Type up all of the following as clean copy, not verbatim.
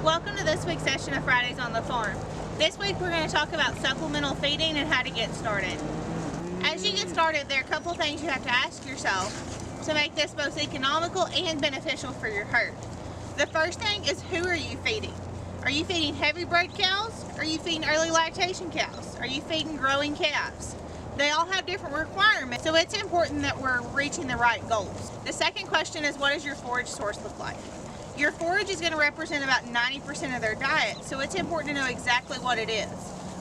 Welcome to this week's session of Fridays on the Farm. This week we're going to talk about supplemental feeding and how to get started. As you get started, there are a couple things you have to ask yourself to make this both economical and beneficial for your herd. The first thing is, who are you feeding? Are you feeding heavy bred cows? Are you feeding early lactation cows? Are you feeding growing calves? They all have different requirements, so it's important that we're reaching the right goals. The second question is, what does your forage source look like? Your forage is going to represent about 90% of their diet, so it's important to know exactly what it is.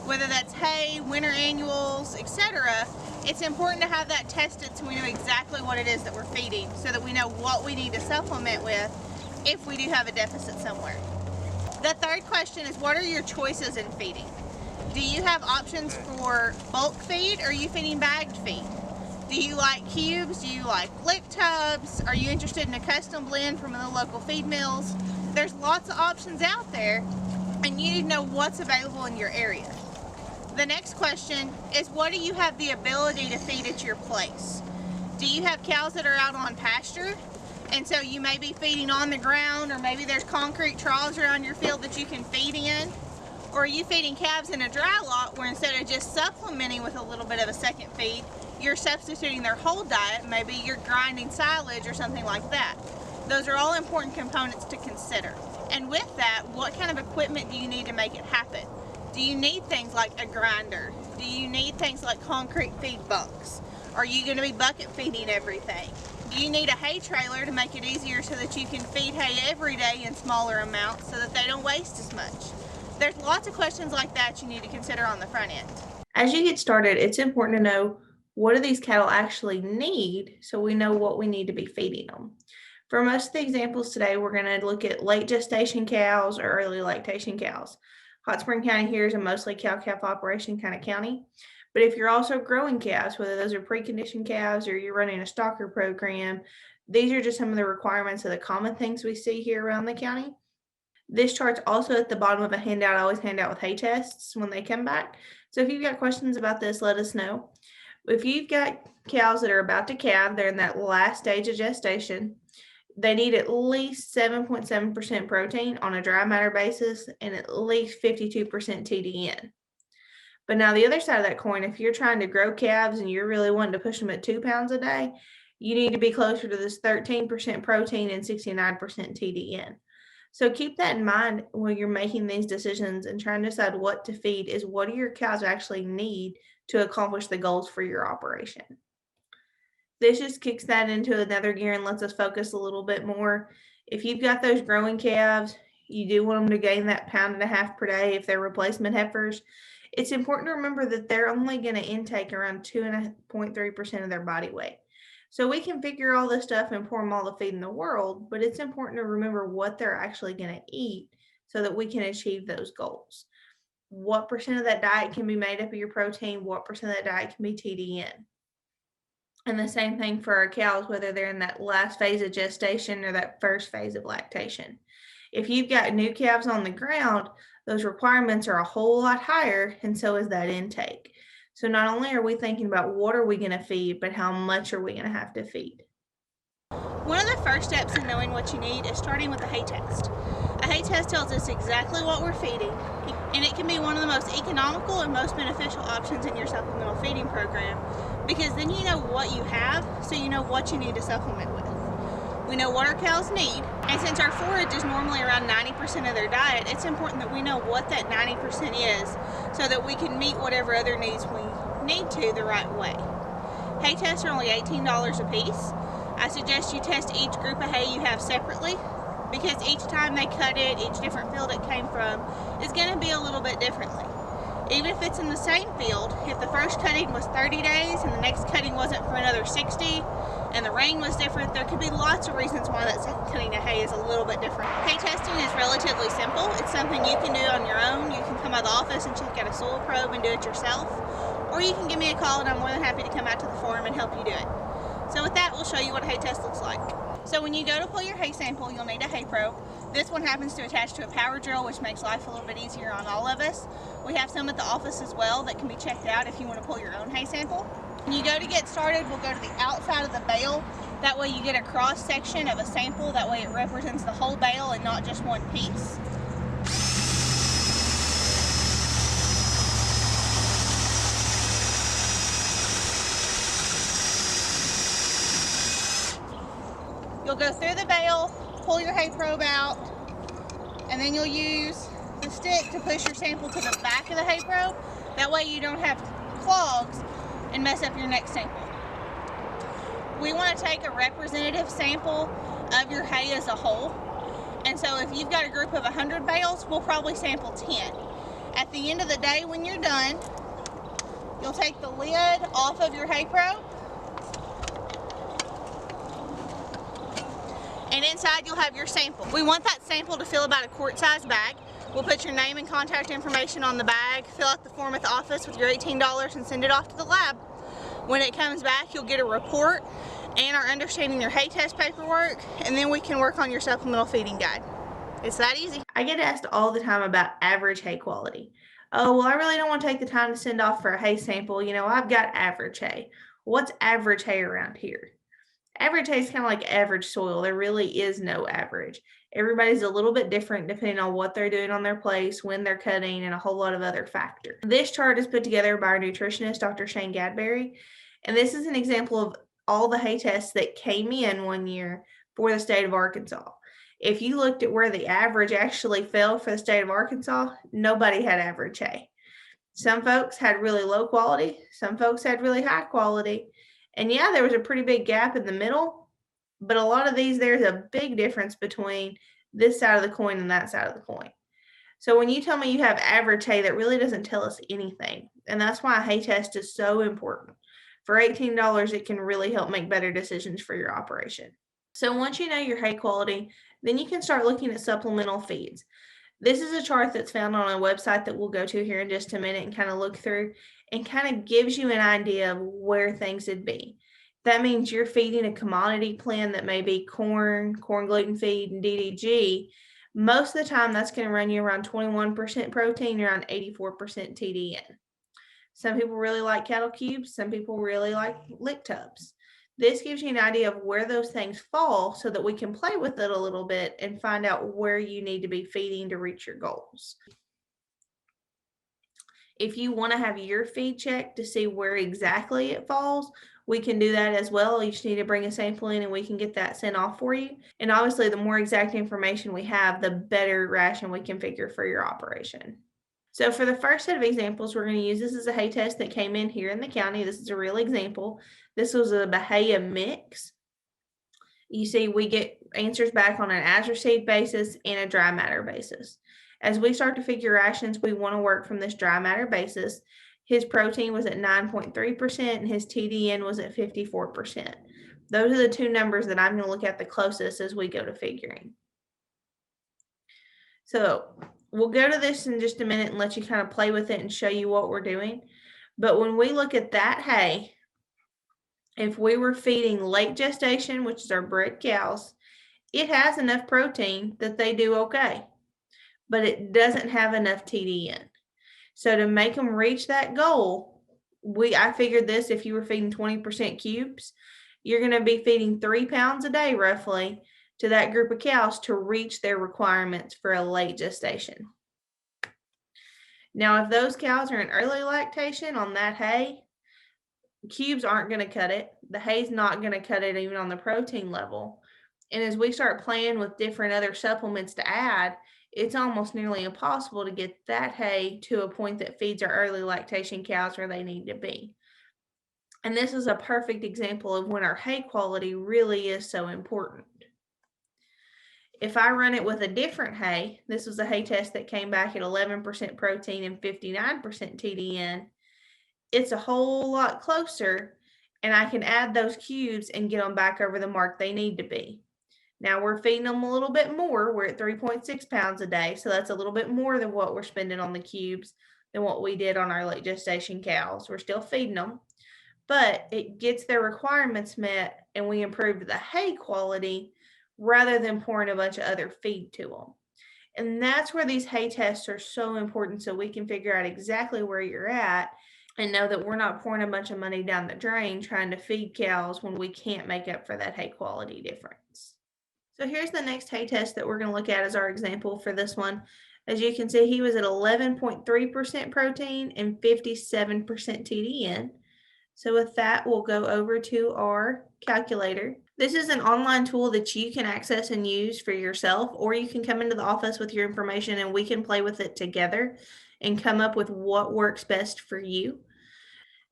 Whether that's hay, winter annuals, etc., it's important to have that tested so we know exactly what it is that we're feeding, so that we know what we need to supplement with if we do have a deficit somewhere. The third question is, what are your choices in feeding? Do you have options for bulk feed, or are you feeding bagged feed? Do you like cubes? Do you like lick tubs? Are you interested in a custom blend from the local feed mills? There's lots of options out there, and you need to know what's available in your area. The next question is, what do you have the ability to feed at your place? Do you have cows that are out on pasture, and so you may be feeding on the ground, or maybe there's concrete troughs around your field that you can feed in? Or are you feeding calves in a dry lot where instead of just supplementing with a little bit of a second feed, you're substituting their whole diet? Maybe you're grinding silage or something like that. Those are all important components to consider. And with that, what kind of equipment do you need to make it happen? Do you need things like a grinder? Do you need things like concrete feed bunks? Are you going to be bucket feeding everything? Do you need a hay trailer to make it easier so that you can feed hay every day in smaller amounts so that they don't waste as much? There's lots of questions like that you need to consider on the front end. As you get started, it's important to know, what do these cattle actually need, so we know what we need to be feeding them. For most of the examples today, we're going to look at late gestation cows or early lactation cows. Hot Spring County here is a mostly cow-calf operation kind of county. But if you're also growing calves, whether those are preconditioned calves or you're running a stocker program, these are just some of the requirements of the common things we see here around the county. This chart's also at the bottom of a handout I always hand out with hay tests when they come back. So if you've got questions about this, let us know. If you've got cows that are about to calve, they're in that last stage of gestation, they need at least 7.7% protein on a dry matter basis and at least 52% TDN. But now the other side of that coin, if you're trying to grow calves and you're really wanting to push them at 2 pounds a day, you need to be closer to this 13% protein and 69% TDN. So keep that in mind when you're making these decisions and trying to decide what to feed, is what do your cows actually need to accomplish the goals for your operation. This just kicks that into another gear and lets us focus a little bit more. If you've got those growing calves, you do want them to gain that 1.5 pounds per day if they're replacement heifers. It's important to remember that they're only going to intake around 2.3% of their body weight. So we can figure all this stuff and pour them all the feed in the world, but it's important to remember what they're actually going to eat so that we can achieve those goals. What percent of that diet can be made up of your protein? What percent of that diet can be TDN? And the same thing for our cows, whether they're in that last phase of gestation or that first phase of lactation. If you've got new calves on the ground, those requirements are a whole lot higher, and so is that intake. So not only are we thinking about what are we going to feed, but how much are we going to have to feed? One of the first steps in knowing what you need is starting with a hay test. A hay test tells us exactly what we're feeding, and it can be one of the most economical and most beneficial options in your supplemental feeding program, because then you know what you have, so you know what you need to supplement with. We know what our cows need, and since our forage is normally around 90% of their diet, it's important that we know what that 90% is so that we can meet whatever other needs we need to the right way. Hay tests are only $18 a piece. I suggest you test each group of hay you have separately, because each time they cut it, each different field it came from is going to be a little bit differently. Even if it's in the same field, if the first cutting was 30 days and the next cutting wasn't for another 60, and the rain was different, there could be lots of reasons why that second cutting of hay is a little bit different. Hay testing is relatively simple. It's something you can do on your own. You can come by the office and check out a soil probe and do it yourself, or you can give me a call and I'm more than happy to come out to the farm and help you do it. So with that, we'll show you what a hay test looks like. So when you go to pull your hay sample, you'll need a hay probe. This one happens to attach to a power drill, which makes life a little bit easier on all of us. We have some at the office as well that can be checked out if you want to pull your own hay sample. When you go to get started, we'll go to the outside of the bale. That way you get a cross section of a sample. That way it represents the whole bale and not just one piece. You'll go through the bale, pull your hay probe out, and then you'll use the stick to push your sample to the back of the hay probe. That way you don't have clogs and mess up your next sample. We want to take a representative sample of your hay as a whole. And so if you've got a group of 100 bales, we'll probably sample 10. At the end of the day, when you're done, you'll take the lid off of your hay probe, and inside you'll have your sample. We want that sample to fill about a quart-sized bag. We'll put your name and contact information on the bag, fill out the form at the office with your $18, and send it off to the lab. When it comes back, you'll get a report and our understanding your hay test paperwork, and then we can work on your supplemental feeding guide. It's that easy. I get asked all the time about average hay quality. Oh, well, I really don't want to take the time to send off for a hay sample. I've got average hay. What's average hay around here? Average hay is kind of like average soil. There really is no average. Everybody's a little bit different depending on what they're doing on their place, when they're cutting, and a whole lot of other factors. This chart is put together by our nutritionist, Dr. Shane Gadberry, and this is an example of all the hay tests that came in one year for the state of Arkansas. If you looked at where the average actually fell for the state of Arkansas, nobody had average hay. Some folks had really low quality, some folks had really high quality, and yeah, there was a pretty big gap in the middle, but a lot of these, there's a big difference between this side of the coin and that side of the coin. So when you tell me you have average hay, that really doesn't tell us anything, and that's why a hay test is so important. For $18, it can really help make better decisions for your operation. So once you know your hay quality, then you can start looking at supplemental feeds. This is a chart that's found on a website that we'll go to here in just a minute and kind of look through, and kind of gives you an idea of where things would be. That means you're feeding a commodity plan that may be corn gluten feed, and DDG. Most of the time, that's going to run you around 21% protein, around 84% TDN. Some people really like cattle cubes. Some people really like lick tubs. This gives you an idea of where those things fall so that we can play with it a little bit and find out where you need to be feeding to reach your goals. If you want to have your feed checked to see where exactly it falls, we can do that as well. You just need to bring a sample in and we can get that sent off for you. And obviously, the more exact information we have, the better ration we can figure for your operation. So for the first set of examples, we're going to use this as a hay test that came in here in the county. This is a real example. This was a Bahia mix. You see, we get answers back on an azure seed basis and a dry matter basis. As we start to figure rations, we want to work from this dry matter basis. His protein was at 9.3% and his TDN was at 54%. Those are the two numbers that I'm going to look at the closest as we go to figuring. So we'll go to this in just a minute and let you kind of play with it and show you what we're doing. But when we look at that hay, if we were feeding late gestation, which is our bred cows, it has enough protein that they do okay, but it doesn't have enough TDN. So to make them reach that goal, I figured this, if you were feeding 20% cubes, you're going to be feeding 3 pounds a day roughly to that group of cows to reach their requirements for a late gestation. Now, if those cows are in early lactation on that hay, cubes aren't going to cut it. The hay's not going to cut it even on the protein level. And as we start playing with different other supplements to add, it's almost nearly impossible to get that hay to a point that feeds our early lactation cows where they need to be. And this is a perfect example of when our hay quality really is so important. If I run it with a different hay, this was a hay test that came back at 11% protein and 59% TDN, it's a whole lot closer, and I can add those cubes and get them back over the mark they need to be. Now we're feeding them a little bit more. We're at 3.6 pounds a day, so that's a little bit more than what we're spending on the cubes than what we did on our late gestation cows. We're still feeding them, but it gets their requirements met, and we improved the hay quality rather than pouring a bunch of other feed to them. And that's where these hay tests are so important, so we can figure out exactly where you're at and know that we're not pouring a bunch of money down the drain trying to feed cows when we can't make up for that hay quality difference. So here's the next hay test that we're going to look at as our example for this one. As you can see, he was at 11.3% protein and 57% TDN. So with that, we'll go over to our calculator. This is an online tool that you can access and use for yourself, or you can come into the office with your information and we can play with it together and come up with what works best for you.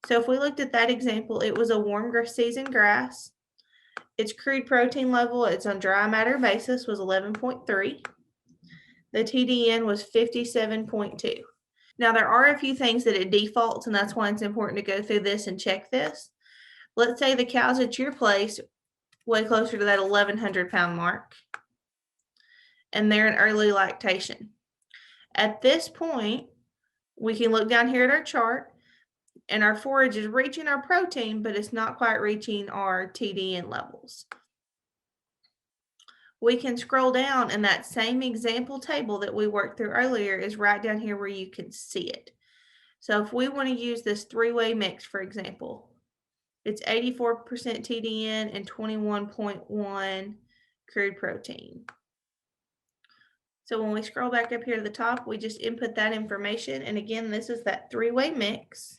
So if we looked at that example, it was a warm season grass. Its crude protein level, it's on dry matter basis, was 11.3. The TDN was 57.2. Now there are a few things that it defaults, and that's why it's important to go through this and check this. Let's say the cows at your place way closer to that 1,100-pound mark, and they're in early lactation. At this point, we can look down here at our chart, and our forage is reaching our protein, but it's not quite reaching our TDN levels. We can scroll down, and that same example table that we worked through earlier is right down here where you can see it. So if we want to use this three-way mix, for example, it's 84% TDN and 21.1 crude protein. So when we scroll back up here to the top, we just input that information. And again, this is that three-way mix.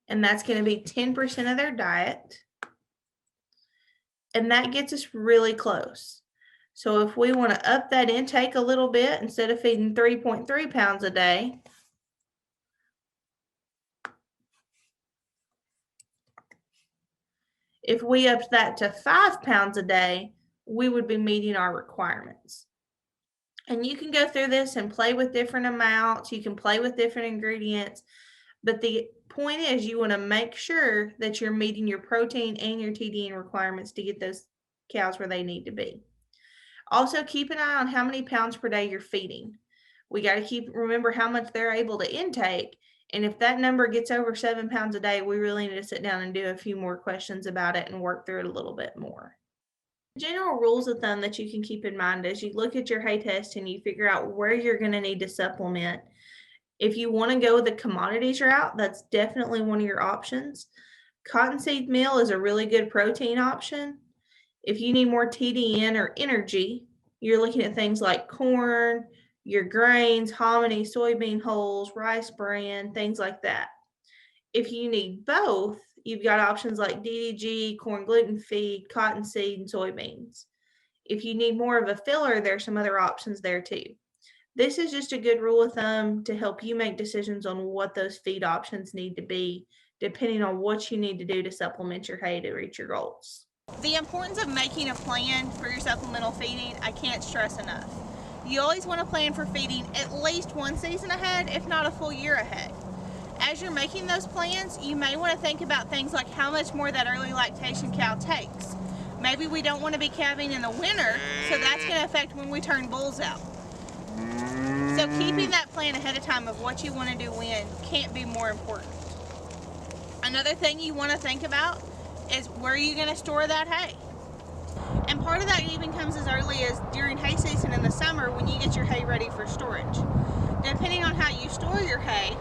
And that's going to be 10% of their diet. And that gets us really close. So if we want to up that intake a little bit, instead of feeding 3.3 pounds a day, if we upped that to 5 pounds a day, we would be meeting our requirements. And you can go through this and play with different amounts. You can play with different ingredients. But the point is, you want to make sure that you're meeting your protein and your TDN requirements to get those cows where they need to be. Also, keep an eye on how many pounds per day you're feeding. We got to remember how much they're able to intake. And if that number gets over 7 pounds a day, we really need to sit down and do a few more questions about it and work through it a little bit more. General rules of thumb that you can keep in mind as you look at your hay test and you figure out where you're going to need to supplement. If you want to go the commodities route, that's definitely one of your options. Cottonseed meal is a really good protein option. If you need more TDN or energy, you're looking at things like corn, your grains, hominy, soybean hulls, rice bran, things like that. If you need both, you've got options like DDG, corn gluten feed, cottonseed, and soybeans. If you need more of a filler, there's some other options there too. This is just a good rule of thumb to help you make decisions on what those feed options need to be, depending on what you need to do to supplement your hay to reach your goals. The importance of making a plan for your supplemental feeding, I can't stress enough. You always want to plan for feeding at least one season ahead, if not a full year ahead. As you're making those plans, you may want to think about things like how much more that early lactation cow takes. Maybe we don't want to be calving in the winter, so that's going to affect when we turn bulls out. So keeping that plan ahead of time of what you want to do when can't be more important. Another thing you want to think about is where are you going to store that hay? And part of that even comes as early as during hay season in the summer when you get your hay ready for storage. Depending on how you store your hay,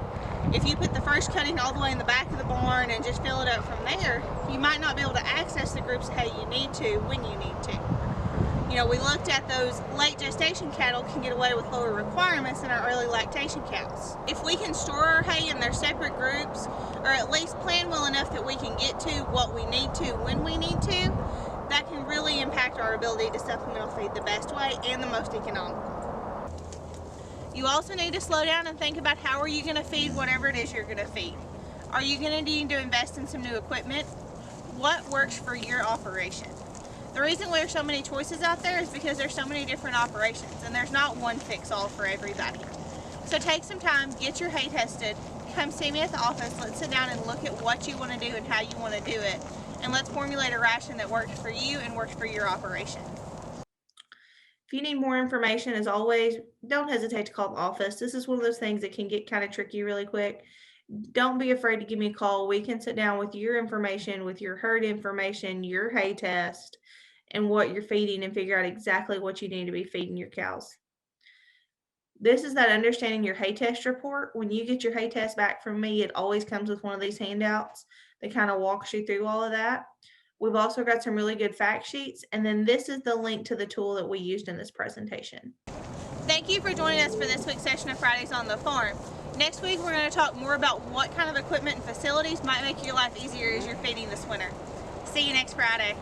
if you put the first cutting all the way in the back of the barn and just fill it up from there, you might not be able to access the groups of hay you need to when you need to. You know, we looked at those late gestation cattle can get away with lower requirements than our early lactation cows. If we can store our hay in their separate groups, or at least plan well enough that we can get to what we need to when we need to, that can really impact our ability to supplemental feed the best way and the most economical. You also need to slow down and think about how are you going to feed whatever it is you're going to feed. Are you going to need to invest in some new equipment? What works for your operation? The reason there's so many choices out there is because there's so many different operations and there's not one fix-all for everybody. So take some time, get your hay tested, come see me at the office, let's sit down and look at what you want to do and how you want to do it, and let's formulate a ration that works for you and works for your operation. If you need more information, as always, don't hesitate to call the office. This is one of those things that can get kind of tricky really quick. Don't be afraid to give me a call. We can sit down with your information, with your herd information, your hay test, and what you're feeding and figure out exactly what you need to be feeding your cows. This is that understanding your hay test report. When you get your hay test back from me, it always comes with one of these handouts that kind of walks you through all of that. We've also got some really good fact sheets, and then this is the link to the tool that we used in this presentation. Thank you for joining us for this week's session of Fridays on the Farm. Next week, we're going to talk more about what kind of equipment and facilities might make your life easier as you're feeding this winter. See you next Friday.